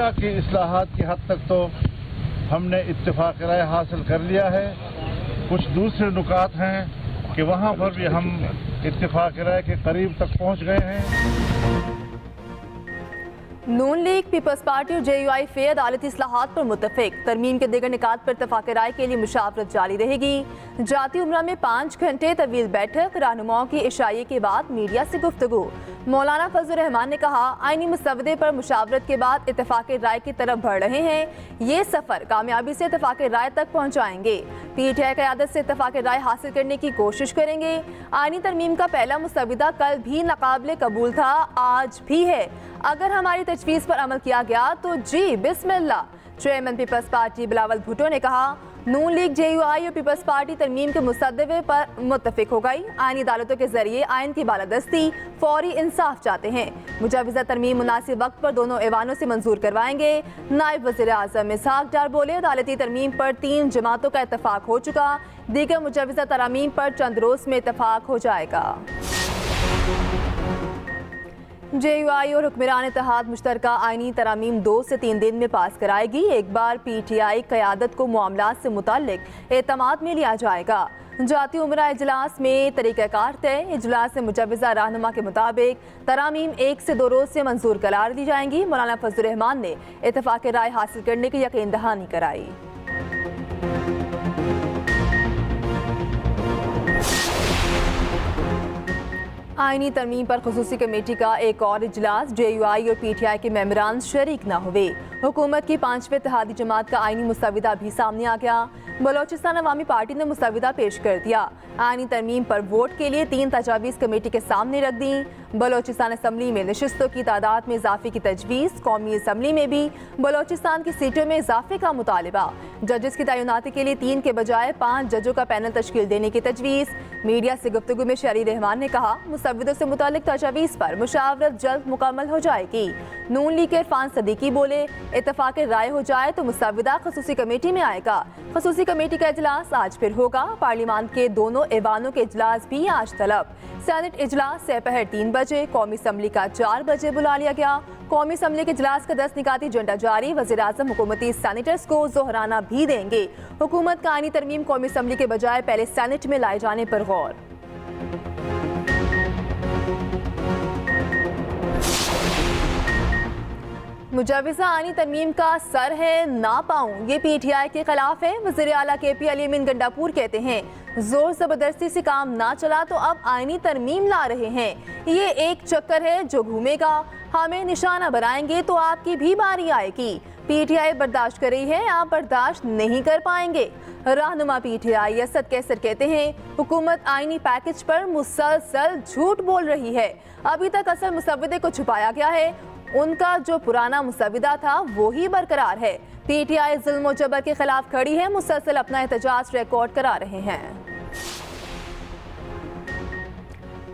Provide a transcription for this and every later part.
उमरा की इस्लाहात की हद तक तो हमने इत्तेफाक राय हासिल कर लिया है। कुछ दूसरे नुकात हैं कि वहाँ पर भी हम इत्तेफाक राय के करीब तक पहुँच गए हैं। नून लीग, पीपल्स पार्टी और JUI फे अदालती इस्लाहात पर मुत्तफिक। तरमीम के दीगर निकात पर इत्तफाक राय के लिए मुशावरत जारी रहेगी। जाती उमरा में 5 घंटे तवील बैठक, रहनुमाओं की इशाये के बाद मीडिया से गुफ्तगू। मौलाना फजल रहमान ने कहा, आईनी मसवदे पर मुशावरत के बाद इत्तफाक राय की तरफ बढ़ रहे हैं। ये सफर कामयाबी से इत्तफाक राय तक पहुँचाएंगे। PTI क़यादत से इत्तफाक राय हासिल करने की कोशिश करेंगे। आईनी तरमीम का पहला मुसवदा कल भी नाकाबिले कबूल था, आज भी है। अगर हमारी तजवीज़ पर अमल किया गया तो जी बिस्मिल्लाह। Chairman peoples party Bilawal Bhutto ने कहा, नून लीग, JUI और पीपल्स पार्टी तरमीम के मुसद्दे पर मुत्तफिक हो गई। आईनी अदालतों के जरिए आइन की बालादस्ती, फौरी इंसाफ चाहते हैं। मुजवज़ा तरमीम मुनासिब वक्त पर दोनों ऐवानों से मंजूर करवाएंगे। नायब वज़ीर आज़म इसहाक डार बोले, अदालती तरमीम पर 3 जमातों का इत्तफाक हो चुका, दीगर मुजवज़ा तरामीम पर चंद रोज़ में इत्तफाक हो जाएगा। JUI और हुक्मरान इत्तेहाद मुश्तरका आईनी तरामीम 2 से 3 दिन में पास कराएगी। एक बार PTI क़यादत को मामलात से मुताल्लिक एतमाद में लिया जाएगा। जाती उमरा इजलास में तरीक़ाकार तय। इजलास से मुजवज़ा रहनुमा के मुताबिक तरामीम 1 से 2 रोज़ से मंजूर करार दी जाएंगी। मौलाना फजल रहमान ने इत्तफाक राय हासिल करने की यकीन दहानी कराई। आईनी तरमीम पर खुसूसी कमेटी का एक और इजलास। JUI और PTI के मेंबरान शरीक न हुए। हुकूमत की 5वीं इत्तेहादी जमात का आईनी मुसवदा भी सामने आ गया। बलोचिस्तान अवामी पार्टी ने मुसवदा पेश कर दिया। आईनी तरमीम पर वोट के लिए 3 तजावीज़ कमेटी के सामने रख दी। बलोचिस्तान असम्बली में नशिस्तों की तादाद में इजाफे की तजवीज़। कौमी असम्बली में भी बलोचिस्तान की सीटों में इजाफे का मुतालिबा। जजेस की तैनाती के लिए 3 के बजाय 5 जजों का पैनल तश्कील देने की तजवीज़। मीडिया से गुफ्तगू में शहरी रहमान ने कहा, मुसवदों से मुतालिक तजावीज़ पर मुशावरत जल्द मुकम्मल हो जाएगी। नून लीग के इरफान सदीकी बोले, इत्तफाक राय हो जाए तो मुसवदा खसूसी कमेटी में आएगा। खसूसी कमेटी का इजलास आज फिर होगा। पार्लियामान के दोनों ऐवानों के इजलास भी आज तलब। सेनेट इजलास दोपहर 3 बजे, कौमी असम्बली का 4 बजे बुला लिया गया। कौमी असम्बली के इजलास का 10 निकाती एजेंडा जारी। वज़ीर आज़म हुकूमती सेनेटर्स को जोहराना भी देंगे। हुकूमत का आईनी तरमीम कौमी असम्बली के बजाय पहले सेनेट में लाए जाने पर गौर। मुजवज़ा आईनी तरमीम का सर है ना पाऊं, ये PTI के खिलाफ है। वज़ीर आला KP अली अमीन गंडापुर कहते हैं, जोर जबरदस्ती से काम ना चला तो अब आईनी तरमीम ला रहे हैं। ये एक चक्कर है जो घूमेगा। हमें निशाना बनाएंगे तो आपकी भी बारी आएगी। PTI बर्दाश्त कर रही है, आप बर्दाश्त नहीं कर पाएंगे। रहनुमा PTI असद कैसर कहते हैं, हुकूमत आईनी पैकेज पर मुसलसल झूठ बोल रही है। अभी तक असल मुसवदे को छुपाया गया है। उनका जो पुराना मुसवदा था वो ही बरकरार है। PTI जुल्म और जबर के खिलाफ खड़ी है, मुसलसल अपना एहतजाज रिकॉर्ड करा रहे हैं।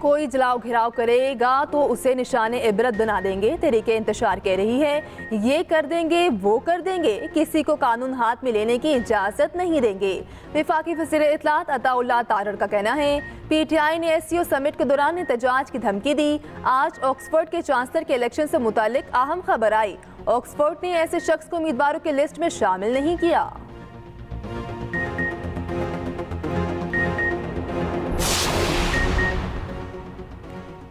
कोई जलाओ घिराव करेगा तो उसे निशाने इबरत बना देंगे, तरीके इंतशार कह रही है। ये कर देंगे, वो कर देंगे, किसी को कानून हाथ में लेने की इजाज़त नहीं देंगे। वफाकी वज़ीर इत्तलात अताउल्लाह तारड़ का कहना है, PTI ने SCO समिट के दौरान एहतजाज की धमकी दी। आज ऑक्सफोर्ड के चांसलर के इलेक्शन से मुतालिक अहम खबर आई। ऑक्सफोर्ड ने ऐसे शख्स को उम्मीदवारों की लिस्ट में शामिल नहीं किया।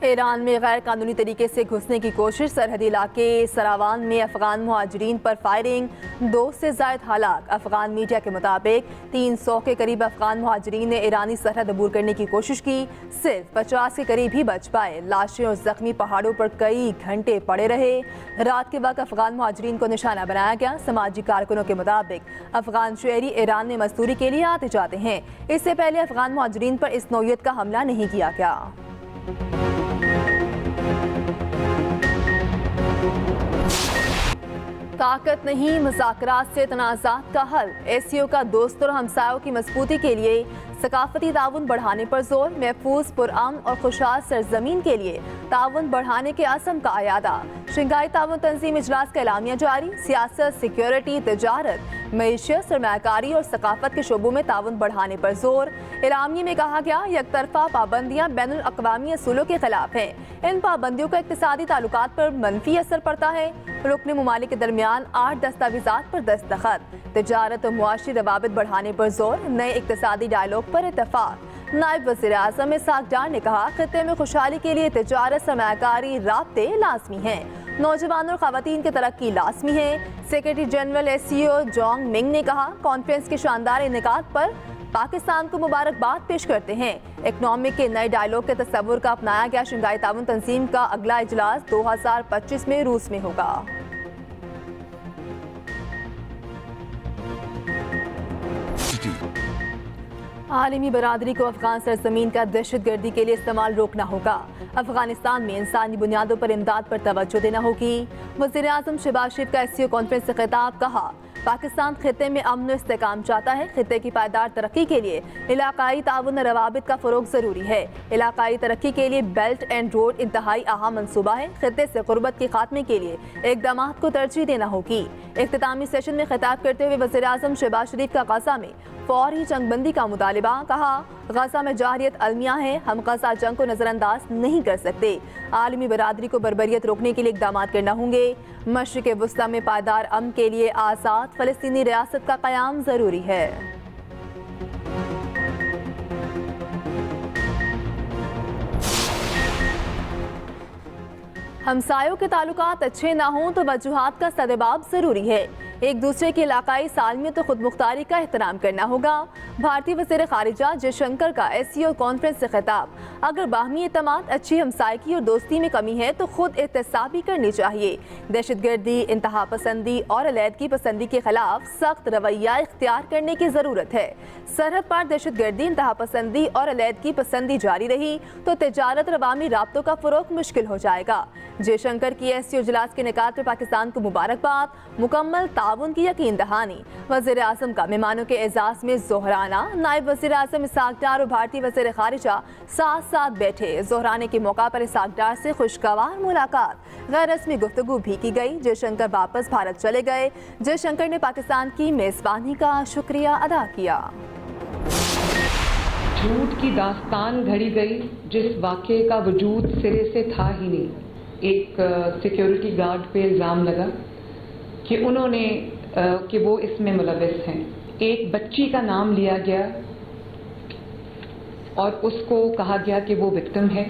ईरान में गैर कानूनी तरीके से घुसने की कोशिश। सरहदी इलाके सरावान में अफगान मुहाजिरीन पर फायरिंग, 2 से ज़ायद हलाक। अफगान मीडिया के मुताबिक 300 के करीब अफगान मुहाजिरीन ने ईरानी सरहद अबूर करने की कोशिश की। सिर्फ 50 के करीब ही बच पाए। लाशें और जख्मी पहाड़ों पर कई घंटे पड़े रहे। रात के वक्त अफगान मुहाजिरीन को निशाना बनाया गया। समाजी कारकुनों के मुताबिक अफगान शहरी ईरान में मजदूरी के लिए आते जाते हैं। इससे पहले अफगान मुहाजिरीन पर इस नौयत का हमला नहीं किया गया। ताकत नहीं, मुज़ाकरात से तनाज़ात का हल। SCO का दोस्तों और हमसायों की मजबूती के लिए सकाफती ताउन बढ़ाने पर जोर। महफूज, पुरअमन और खुशहाल सरजमीन के लिए ताउन बढ़ाने के अज़म का अयादा। शंघाई ताउन तंजीम इजलास का एलामिया जारी। सियासत, सिक्योरिटी, तजारत, मईशियत, सरमायाकारी और सकाफत के शोबों में ताउन बढ़ाने पर जोर। एलामिये में कहा गया, यकतरफा पाबंदियाँ बैनुल अक़वामी असूलों के खिलाफ हैं। इन पाबंदियों का इक़्तिसादी ताल्लुकात पर मनफी असर पड़ता है। रुकन ममालिक के दरमियान 8 दस्तावेज़ात पर दस्तखत। तिजारत और मुआशी रवाबित बढ़ाने पर जोर। नए इक़्तिसादी डायलॉग पर इत्तफाक। नायब वज़ीर आज़म इसाक डार ने कहा, खित्ते में खुशहाली के लिए तिजारत, सरमायाकारी, राब्ते लाज़मी हैं। नौजवानों और ख़वातीन की तरक्की लाज़मी है। Secretary general SCO Jong Ming ने कहा, कॉन्फ्रेंस के शानदार इनेकाद पर पाकिस्तान को मुबारकबाद पेश करते हैं। इकनॉमिक के नए डायलॉग के तस्वुर का अपनाया गया शंघाई ताउन तंजीम का अगला इजलास 2025 में रूस में होगा। आलमी बरादरी को अफगान सरजमीन का दहशतगर्दी के लिए इस्तेमाल रोकना होगा। अफगानिस्तान में इंसानी बुनियादों पर इमदाद पर तवज्जो देना होगी। वज़ीर आज़म शहबाज शरीफ का SCO कॉन्फ्रेंस से खिताब। कहा, पाकिस्तान खित्ते में अमन और इस्तेकाम चाहता है। खित्ते की पायदार तरक्की के लिए इलाकाई ताउन और रवाबित का फ़रोग ज़रूरी है। इलाकाई तरक्की के लिए बेल्ट एंड रोड इंतहाई अहम मनसूबा है। खित्ते से गुर्बत के खात्मे के लिए इक़दामात को तरजीह देना होगी। इख्तितामी सेशन में खिताब करते हुए वज़ीर आज़म शहबाज शरीफ का गज़ा में फौरी जंगबंदी का मुतालिबा। कहा, गज़ा में जारियत अलमिया है, हम गज़ा जंग को नज़रअंदाज नहीं कर सकते। आलमी बरादरी को बर्बरियत रोकने के लिए इक़दामात करना होंगे। मशरिक़ वस्ता में पायदार अमन के लिए आज़ाद फ़लस्तीनी रियासत का क़याम ज़रूरी है। हमसायों के ताल्लुकात अच्छे ना हों तो वजूहात का सदबाब ज़रूरी है। एक दूसरे की इलाकाई सालमियत तो खुद मुख्तारी का एहतराम करना होगा। भारतीय वज़ीर ख़ारिजा जयशंकर का SCO कॉन्फ्रेंस से खिताब। अगर बाहमी एतमाद, अच्छी हमसायकी और दोस्ती में कमी है तो खुद एहतसाबी करनी चाहिए। दहशतगर्दी, इंतहा पसंदी और अलैदगी पसंदी के खिलाफ सख्त रवैया इख्तियार करने की ज़रूरत है। सरहद पार दहशतगर्दी, इंतहा पसंदी और अलैदगी पसंदी जारी रही तो तिजारत और अवामी राब्तों का फ़रोग मुश्किल हो जाएगा। जयशंकर की SCO इजलास के निकात पर पाकिस्तान को मुबारकबाद। मुकम्मल ताउन की यकीन दहानी। वज़ीर आज़म का मेहमानों के एजाज़ में जोहराना। नायब वज़ीर आज़म इसाक डार और भारतीय वज़ीर ख़ारिजा साथ साथ बैठे। जोहराने के मौका पर इसाक डार से खुशगवार मुलाकात। गैर रस्मी गुफ्तगू भी की गई। जयशंकर वापस भारत चले गए। जयशंकर ने पाकिस्तान की मेज़बानी का शुक्रिया अदा किया। झूठ की दास्तान घड़ी गई जिस वाक़े का वजूद सिरे से था ही नहीं। एक सिक्योरिटी गार्ड पे इल्ज़ाम लगा कि उन्होंने कि वो इसमें मुलव्विस हैं। एक बच्ची का नाम लिया गया और उसको कहा गया कि वो विक्टिम है।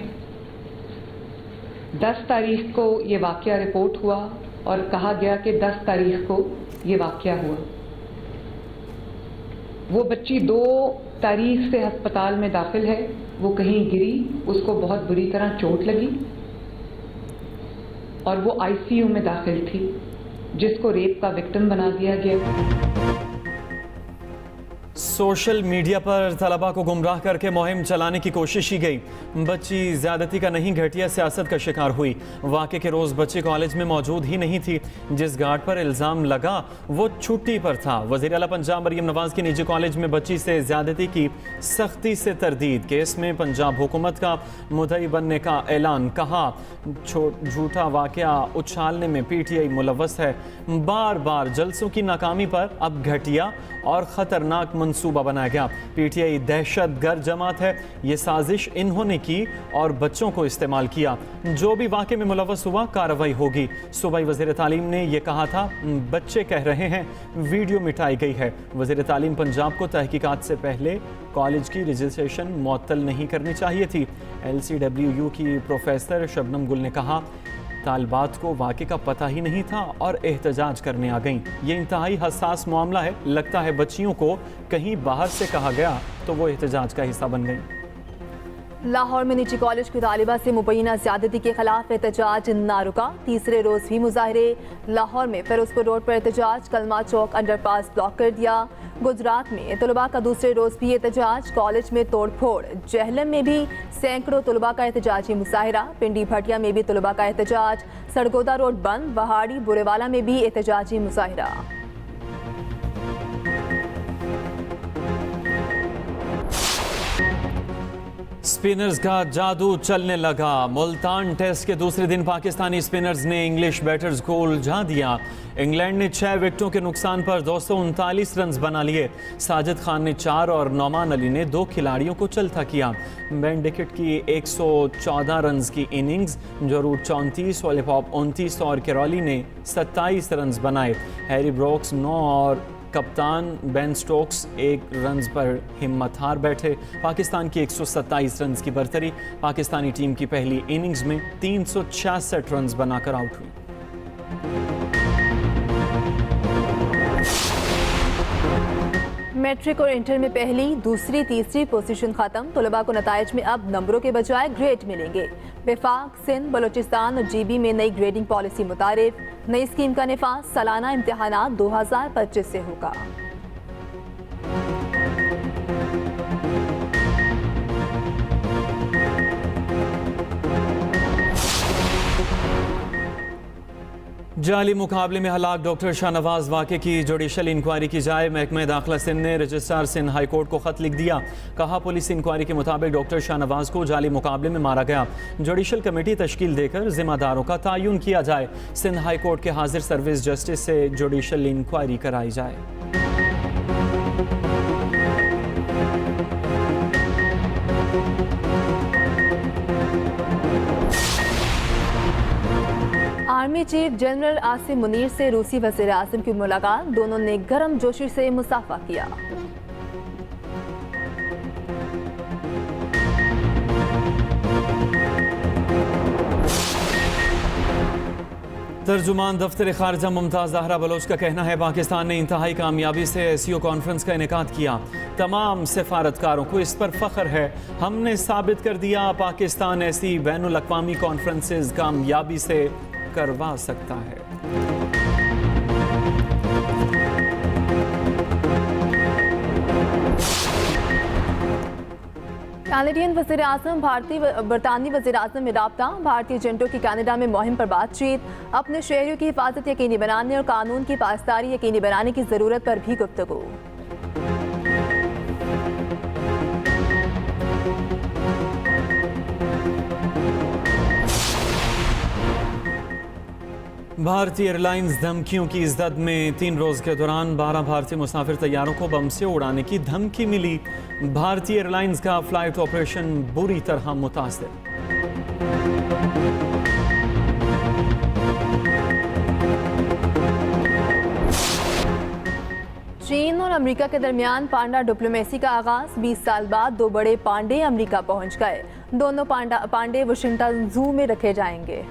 10 तारीख को ये वाक़या रिपोर्ट हुआ और कहा गया कि 10 तारीख को ये वाक़या हुआ। वो बच्ची 2 तारीख से अस्पताल में दाखिल है। वो कहीं गिरी, उसको बहुत बुरी तरह चोट लगी और वो ICU में दाखिल थी, जिसको रेप का विक्टिम बना दिया गया। सोशल मीडिया पर तलबा को गुमराह करके मुहिम चलाने की कोशिश की गई। बच्ची ज्यादती का नहीं, घटिया सियासत का शिकार हुई। वाक़े के रोज़ बच्ची कॉलेज में मौजूद ही नहीं थी। जिस गार्ड पर इल्ज़ाम लगा वो छुट्टी पर था। वज़ीर आला पंजाब मरियम नवाज़ के निजी कॉलेज में बच्ची से ज्यादती की सख्ती से तरदीद। केस में पंजाब हुकूमत का मुद्दई बनने का ऐलान। कहा, झूठा वाक़या उछालने में PTI मुलव्वस है। बार बार जलसों की नाकामी पर अब घटिया और ख़तरनाक मंसूबा बनाया गया। PTI दहशत गर्द जमात है। ये साजिश इन्होंने की और बच्चों को इस्तेमाल किया। जो भी वाक़े में मुलव्वस हुआ कार्रवाई होगी। सूबाई वज़ीर तालीम ने यह कहा था, बच्चे कह रहे हैं वीडियो मिटाई गई है। वज़ीर तालीम पंजाब को तहकीकात से पहले कॉलेज की रजिस्ट्रेशन मुअत्तल नहीं करनी चाहिए थी। LCWU की प्रोफेसर शबनम गुल ने कहा, तालिबात को वाक़े का पता ही नहीं था और एहतजाज करने आ गईं। ये इंतहाई हसास मामला है। लगता है बच्चियों को कहीं बाहर से कहा गया तो वो एहतजाज का हिस्सा बन गईं। लाहौर में निजी कॉलेज की तालिबा से मुबैना ज़्यादती के खिलाफ एहतजाज ना रुका। तीसरे रोज़ भी मुजाहरे। लाहौर में फिरोजपुर रोड पर एहतजाज। कलमा चौक अंडरपास ब्लॉक कर दिया। गुजरात में तलबा का दूसरे रोज़ भी एहतजाज। कॉलेज में तोड़ फोड़। जहलम में भी सैकड़ों तलबा का एहतजाजी मुजाहरा। पिंडी भटिया में भी तलबा का एहतजाज। सरगोदा रोड बंद। वहाड़ी बुरेवाला में भी एहतजाजी मुजाहरा। स्पिनर्स का जादू चलने लगा। मुल्तान टेस्ट के दूसरे दिन पाकिस्तानी स्पिनर्स ने इंग्लिश बैटर्स को उलझा दिया। इंग्लैंड ने 6 विकेटों के नुकसान पर 239 रन बना लिए। साजिद खान ने 4 और नौमान अली ने 2 खिलाड़ियों को चलता किया। बेन डिकिट की 114 रन की इनिंग्स, जरूर 34, ओलिपॉप 29 और कैरोली ने 27 रन बनाए। हैरी ब्रोक्स 9 और कप्तान बेन स्टोक्स 1 रन पर हिम्मत हार बैठे। पाकिस्तान की 127 रन की बरतरी। पाकिस्तानी टीम की पहली इनिंग्स में 366 रन बनाकर आउट हुई। मैट्रिक और इंटर में पहली, दूसरी, तीसरी पोजीशन खत्म। तलबा को नताइज में अब नंबरों के बजाय ग्रेड मिलेंगे। वफाक, सिंध, बलोचिस्तान और जीबी में नई ग्रेडिंग पॉलिसी मुतारिफ। नई स्कीम का निफाज सालाना इम्तिहानात 2025 से होगा। जाली मुकाबले में हलाक डॉक्टर शाहनवाज वाक़े की जुडिशल इंक्वायरी की जाए। महकमा दाखिला सिंध ने रजिस्ट्रार सिंध हाई कोर्ट को खत लिख दिया। कहा, पुलिस इंक्वायरी के मुताबिक डॉक्टर शाहनवाज को जाली मुकाबले में मारा गया। जुडिशल कमेटी तश्कील देकर जिम्मेदारों का तयन किया जाए। सिंध हाई कोर्ट के हाजिर सर्विस जस्टिस से जुडिशल इंक्वायरी कराई जाए। Army chief general Asim Munir से रूसी वज़ीर आज़म की मुलाकात। दोनों ने गर्म जोशी से मुसाफा किया। तर्जुमान दफ्तर खारजा मुमताज़ ज़हरा बलोच का कहना है, पाकिस्तान ने इंतहाई कामयाबी से एससीओ कॉन्फ्रेंस का इनेकाद किया। तमाम सफारतकारों को इस पर फ़ख्र है। हमने साबित कर दिया, पाकिस्तान ऐसी बैनुल अक़वामी कॉन्फ्रेंसेस कामयाबी से करवा सकता है। कैनेडियन वज़ीर आज़म बरतानवी वज़ीर आज़म में राब्ता। भारतीय एजेंटों की कनाडा में मुहिम पर बातचीत। अपने शहरियों की हिफाजत यकीनी बनाने और कानून की पासदारी यकीनी बनाने की ज़रूरत पर भी गुफ्तगू। भारतीय एयरलाइंस धमकियों की जद में 3 रोज के दौरान 12 भारतीय मुसाफिर तैयारों को बम से उड़ाने की धमकी मिली। भारतीय एयरलाइंस का फ्लाइट ऑपरेशन बुरी तरह मुतासिर। चीन और अमेरिका के दरमियान पांडा डिप्लोमेसी का आगाज। 20 साल बाद 2 बड़े पांडे अमेरिका पहुंच गए। दोनों पांडे वाशिंगटन जू में रखे जाएंगे।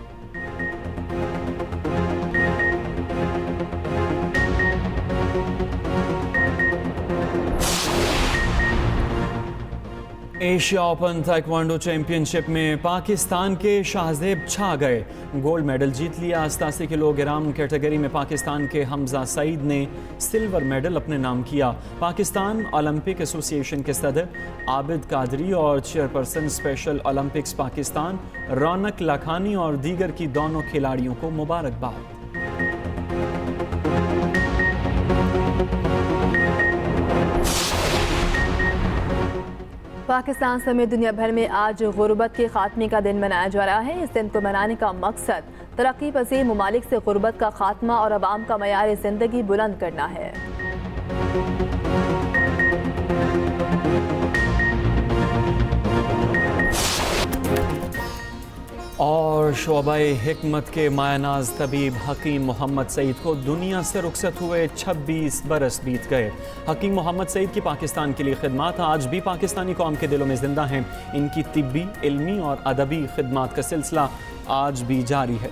एशिया ओपन ताइक्वांडो चैंपियनशिप में पाकिस्तान के शाहजेब छा गए। गोल्ड मेडल जीत लिया। 87 किलोग्राम कैटेगरी में पाकिस्तान के हमजा सईद ने सिल्वर मेडल अपने नाम किया। पाकिस्तान ओलंपिक एसोसिएशन के सदर आबिद कादरी और चेयरपर्सन स्पेशल ओलंपिक्स पाकिस्तान रौनक लाखानी और दीगर की दोनों खिलाड़ियों को मुबारकबाद। पाकिस्तान समेत दुनिया भर में आज गुर्बत के खात्मे का दिन मनाया जा रहा है। इस दिन को मनाने का मकसद तरक्की पसीर ममालिक से गुर्बत का खात्मा और अवाम का मयार ज़िंदगी बुलंद करना है। और शोबाए हिकमत के मायनाज तबीब हकीम मोहम्मद सईद को दुनिया से रुखसत हुए 26 बरस बीत गए। हकीम मोहम्मद सईद की पाकिस्तान के लिए खिदमात आज भी पाकिस्तानी कौम के दिलों में जिंदा हैं। इनकी तिब्बी, इल्मी और अदबी खिदमात का सिलसिला आज भी जारी है।